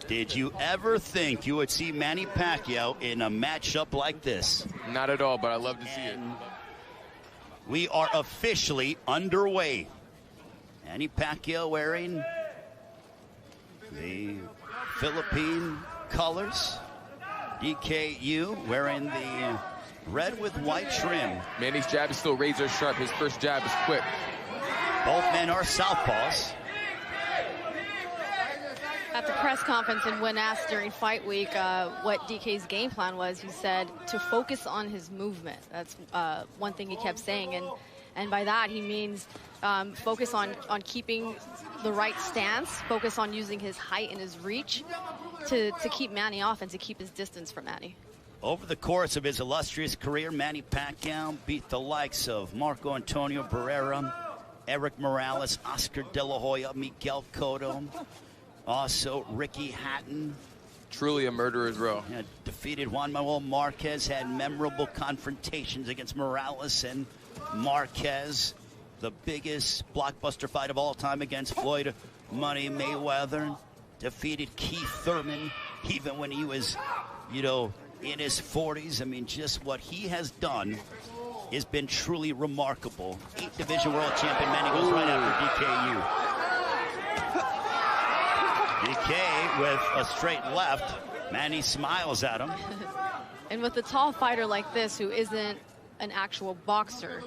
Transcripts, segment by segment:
Did you ever think you would see Manny Pacquiao in a matchup like this? Not at all, but I love to see it. We are officially underway. Manny Pacquiao wearing the Philippine colors. DKU wearing the red with white trim. Manny's jab is still razor sharp. His first jab is quick. Both men are southpaws. At the press conference, and when asked during fight week what DK's game plan was, he said to focus on his movement. That's one thing he kept saying, and by that he means focus on keeping the right stance, focus on using his height and his reach to keep Manny off and to keep his distance from Manny. Over the course of his illustrious career, Manny Pacquiao beat the likes of Marco Antonio Barrera, Eric Morales, Oscar De La Hoya, Miguel Cotto, also Ricky Hatton. Truly a murderer's row. Yeah, defeated Juan Manuel Marquez, had memorable confrontations against Morales and Marquez. The biggest blockbuster fight of all time against Floyd Money Mayweather. Defeated Keith Thurman, even when he was, you know, in his 40s. I mean, just what he has done has been truly remarkable. 8th Division World Champion Manny goes right after DKU. DK with a straight left. Manny smiles at him. And with a tall fighter like this who isn't an actual boxer,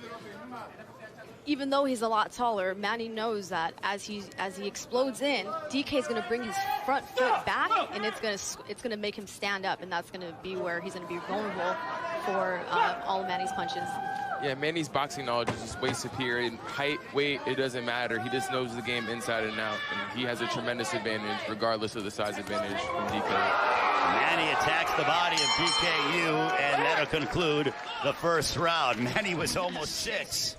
even though he's a lot taller, Manny knows that as he explodes in, DK is going to bring his front foot back, and it's gonna make him stand up, and that's going to be where he's going to be vulnerable for all of Manny's punches. Yeah, Manny's boxing knowledge is just way superior. In height, weight, it doesn't matter. He just knows the game inside and out, and he has a tremendous advantage regardless of the size advantage from DK. Manny attacks the body of DKU, and that'll conclude the first round. Manny was almost 6.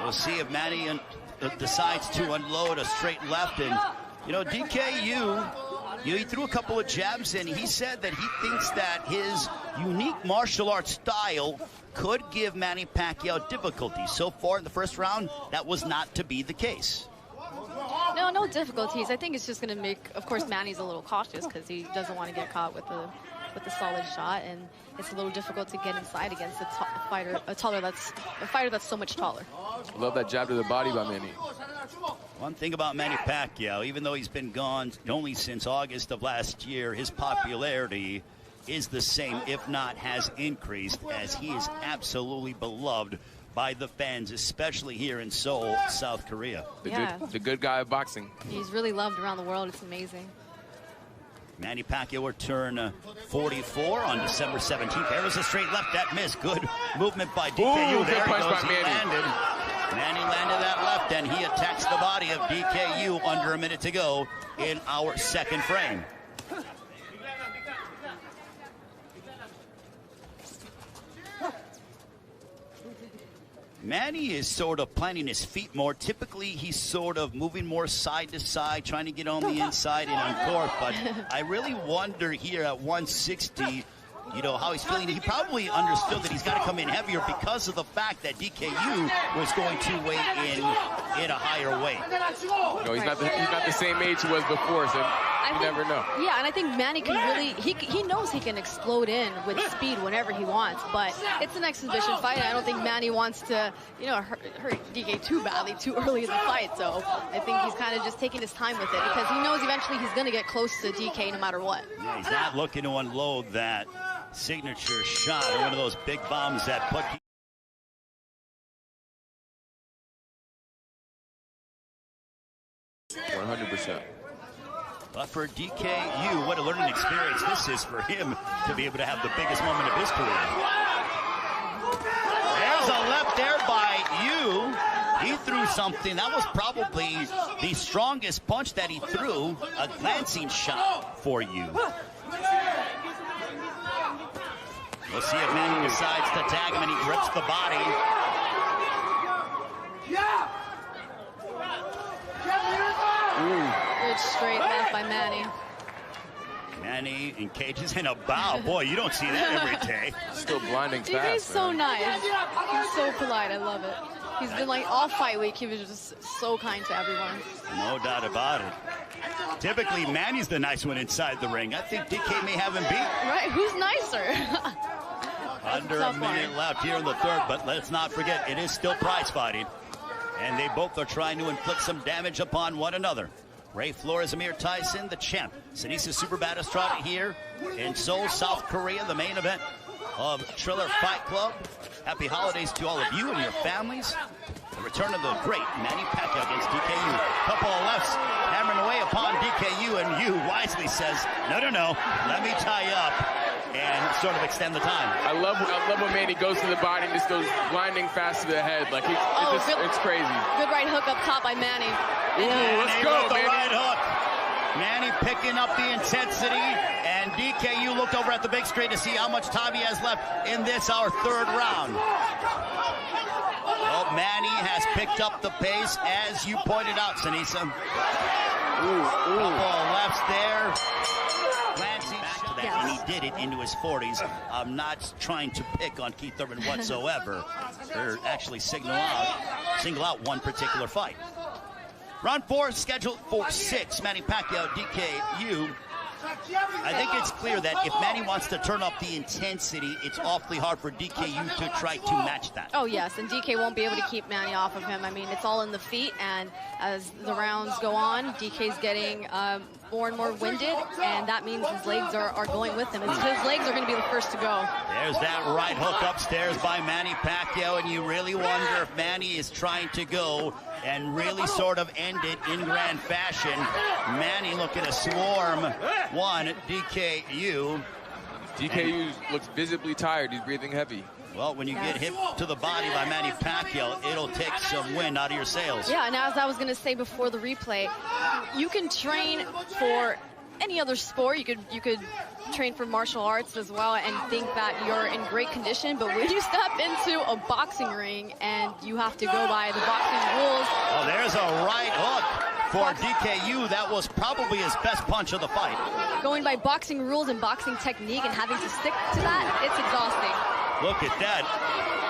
We'll see if Manny decides to unload a straight left. And, you know, DKU, he threw a couple of jabs, and he said that he thinks that his unique martial arts style could give Manny Pacquiao difficulty. So far in the first round, that was not to be the case. No difficulties. I think it's just going to make, of course, Manny's a little cautious because he doesn't want to get caught with the solid shot, and it's a little difficult to get inside against a fighter that's so much taller. I love that jab to the body by Manny. One thing about Manny Pacquiao, even though he's been gone only since August of last year, his popularity is the same, if not has increased, as he is absolutely beloved by the fans, especially here in Seoul, South Korea. The good guy of boxing. He's really loved around the world. It's amazing. Manny Pacquiao will turn 44 on December 17th. There was a straight left that missed. Good movement by DKU. There he goes. He landed. Manny landed that left, and he attacks the body of DKU under a minute to go in our second frame. Manny is sort of planting his feet more. Typically, he's sort of moving more side to side, trying to get on the inside and on court. But I really wonder here at 160, you know, how he's feeling. He probably understood that he's got to come in heavier because of the fact that DKU was going to weigh in a higher weight. No, he's not the same age he was before, so you never know. Yeah, and I think Manny can really, he knows he can explode in with speed whenever he wants, but it's an exhibition fight. I don't think Manny wants to, you know, hurt DK too badly too early in the fight. So I think he's kind of just taking his time with it because he knows eventually he's going to get close to DK no matter what. Yeah, he's not looking to unload that signature shot or one of those big bombs that put 100%. But for DKU, what a learning experience this is for him to be able to have the biggest moment of his career. There's a left there by Yu. He threw something. That was probably the strongest punch that he threw. A glancing shot for Yu. We'll see if Manny decides to tag him, and he grips the body. Good straight left by Manny. Manny in cages and a bow. Boy, you don't see that every day. Still blinding fast. He's so nice. He's so polite. I love it. He's been like all fight week. He was just so kind to everyone. No doubt about it. Typically, Manny's the nice one inside the ring. I think DK may have him beat. Right? Who's nicer? Under a minute left here in the third, but let's not forget, it is still prize fighting. And they both are trying to inflict some damage upon one another. Ray Flores, Amir Tyson, the champ. Sinisa Super Battistrada here in Seoul, South Korea, the main event of Triller Fight Club. Happy holidays to all of you and your families. The return of the great Manny Pacquiao against DKU. Couple of lefts hammering away upon DKU, and you wisely says, no, let me tie you up and sort of extend the time. I love when Manny goes to the body and just goes blinding fast to the head. Like, it's crazy. Good right hook up top by Manny. Ooh, let's go, Manny. Manny. Right hook. Manny picking up the intensity, and DKU looked over at the big screen to see how much time he has left in this, our third round. Well, Manny has picked up the pace, as you pointed out, Sinisa. Couple of lefts there. Glancing back to that, Yes. and he did it into his 40s. I'm not trying to pick on Keith Thurman whatsoever. They're actually single out one particular fight. Round 4 scheduled for 6. Manny Pacquiao, DKU. I think it's clear that if Manny wants to turn up the intensity, it's awfully hard for DKU to try to match that. Oh, yes, and DK won't be able to keep Manny off of him. I mean, it's all in the feet, and as the rounds go on, DK's getting more and more winded, and that means his legs are going with him. His legs are going to be the first to go. There's that right hook upstairs by Manny Pacquiao, and you really wonder if Manny is trying to go and really sort of end it in grand fashion. Manny looking to swarm one, DKU. DKU looks visibly tired. He's breathing heavy. Well, when you get hit to the body by Manny Pacquiao, it'll take some wind out of your sails. Yeah, and as I was going to say before the replay, you can train for any other sport. You could train for martial arts as well and think that you're in great condition, but when you step into a boxing ring and you have to go by the boxing rules. Oh, there's a right hook for DKU. That was probably his best punch of the fight. Going by boxing rules and boxing technique and having to stick to that, it's exhausting. Look at that.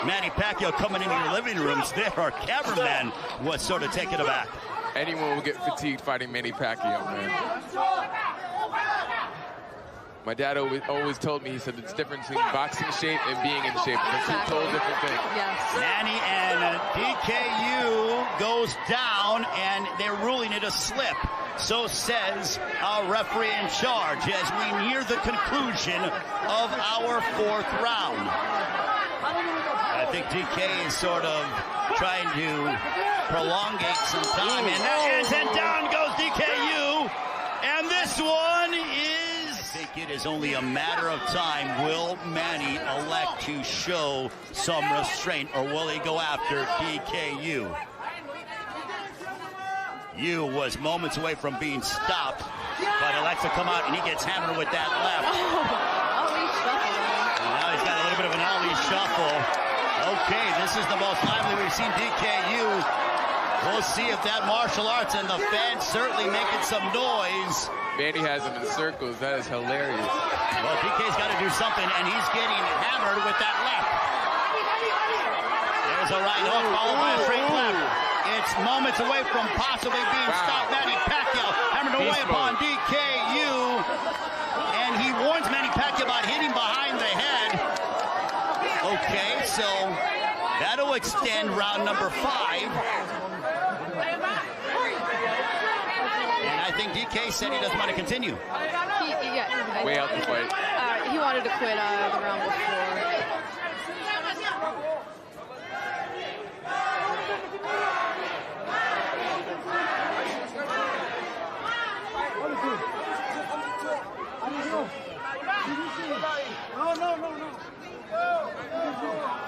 Manny Pacquiao coming into your living rooms there. Our cameraman was sort of taken aback. Anyone will get fatigued fighting Manny Pacquiao, man. My dad always told me, he said it's different between boxing shape and being in shape. It's a total different thing. Yes. Manny and DKU goes down, and they're ruling it a slip. So says our referee in charge as we near the conclusion of our 4th round. I think DK is sort of trying to prolongate some time. And that is, and down goes DKU. And this one is, I think it is only a matter of time. Will Manny elect to show some restraint, or will he go after DKU? Yu was moments away from being stopped, but elects to come out, and he gets hammered with that left. Ali shuffle. And now he's got a little bit of an Ali shuffle. Okay, this is the most lively we've seen DKU. We'll see if that martial arts, and the fans certainly making some noise. Manny has him in circles. That is hilarious. Well, DK's got to do something, and he's getting hammered with that left. There's a right hook followed by a straight left. It's moments away from possibly being stopped. Manny Pacquiao hammered away upon DKU. And he warns Manny Pacquiao about hitting behind the head. Okay, so that'll extend round number 5. And I think DK said he doesn't want to continue. Way out the fight. He wanted to quit the round before.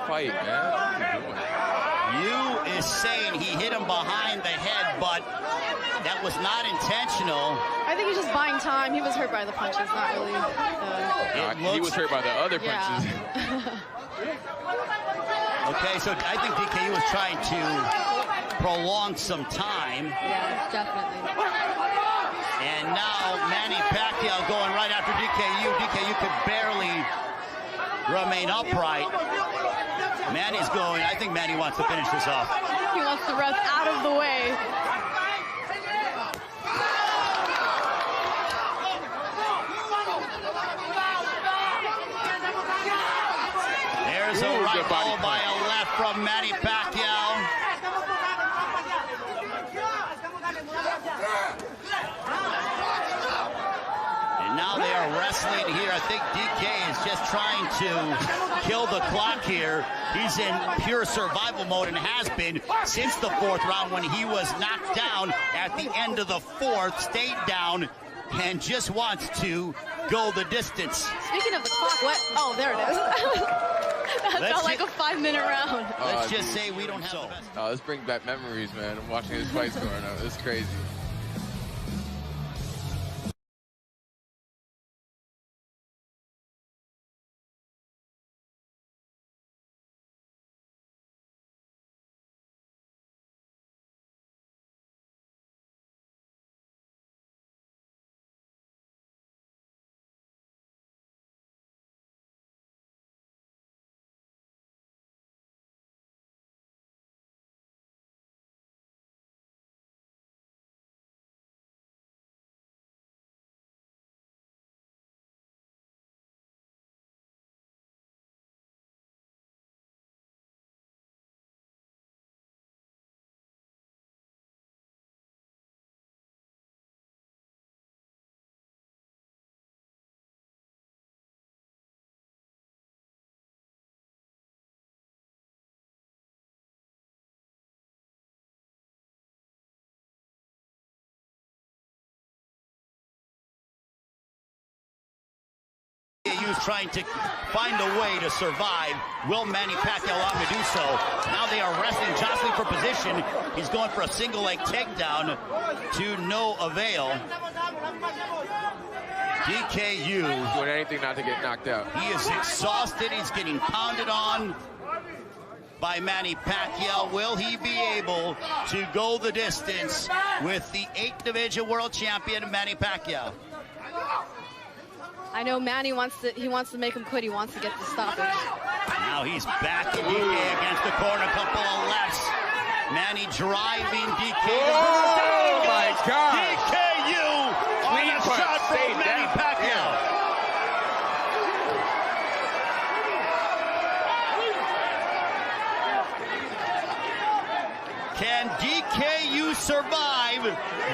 Fight, man. What are you doing? Yu is saying he hit him behind the head, but that was not intentional. I think he's just buying time. He was hurt by the punches, not really. He was hurt by the other punches. Okay, so I think DKU was trying to prolong some time. Yeah, definitely. And now Manny Pacquiao going right after DKU. DKU could barely remain upright. Manny's going. I think Manny wants to finish this off. He wants the ref out of the way. There's a right followed by a left from Manny Pacquiao. And now they are wrestling here. I think DK is just trying to kill the clock here. He's in pure survival mode and has been since the 4th round when he was knocked down at the end of the 4th, stayed down, and just wants to go the distance. Speaking of the clock, what? Oh, there it is. That felt like a 5-minute round. Let's just say we don't have the best. Let's bring back memories, man. I'm watching this fight going on. It's crazy. He's trying to find a way to survive. Will Manny Pacquiao allow him to do so? Now they are wrestling, jostling for position. He's going for a single leg takedown to no avail. DKU Doing anything not to get knocked out. He is exhausted. He's getting pounded on by Manny Pacquiao. Will he be able to go the distance with the 8th division world champion, Manny Pacquiao? I know Manny wants to make him quit. He wants to get the stoppage. Now he's back to DK against the corner, couple of lefts. Manny driving DK. Oh my God! DKU on a shot from Manny Pacquiao. Can DKU survive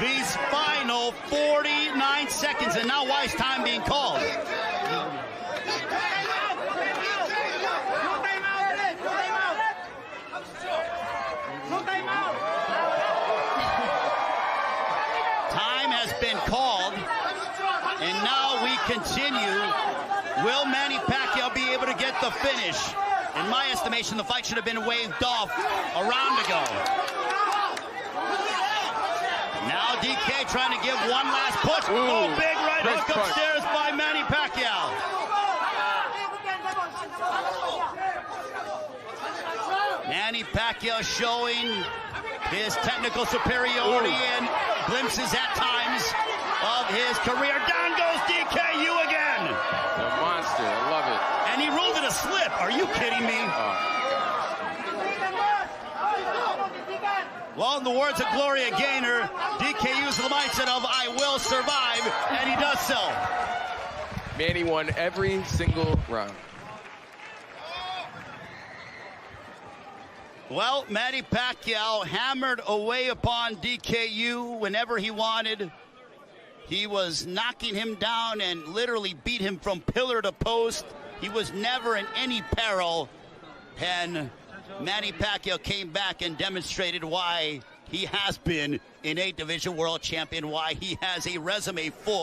these final 49 seconds? And now Wise time being called. Time has been called, and now we continue. Will Manny Pacquiao be able to get the finish? In my estimation, the fight should have been waved off a round ago. Now DK trying to give one last push. Oh, big right hook upstairs by Manny Pacquiao. Manny Pacquiao showing his technical superiority and glimpses at times of his career. Down goes DKU again. The monster, I love it. And he rolled it a slip. Are you kidding me? Well, in the words of Gloria Gaynor, DKU's the mindset of I will survive, and he does so. Manny won every single round. Well, Manny Pacquiao hammered away upon DKU whenever he wanted. He was knocking him down and literally beat him from pillar to post. He was never in any peril. And Manny Pacquiao came back and demonstrated why he has been an 8th division world champion, why he has a resume full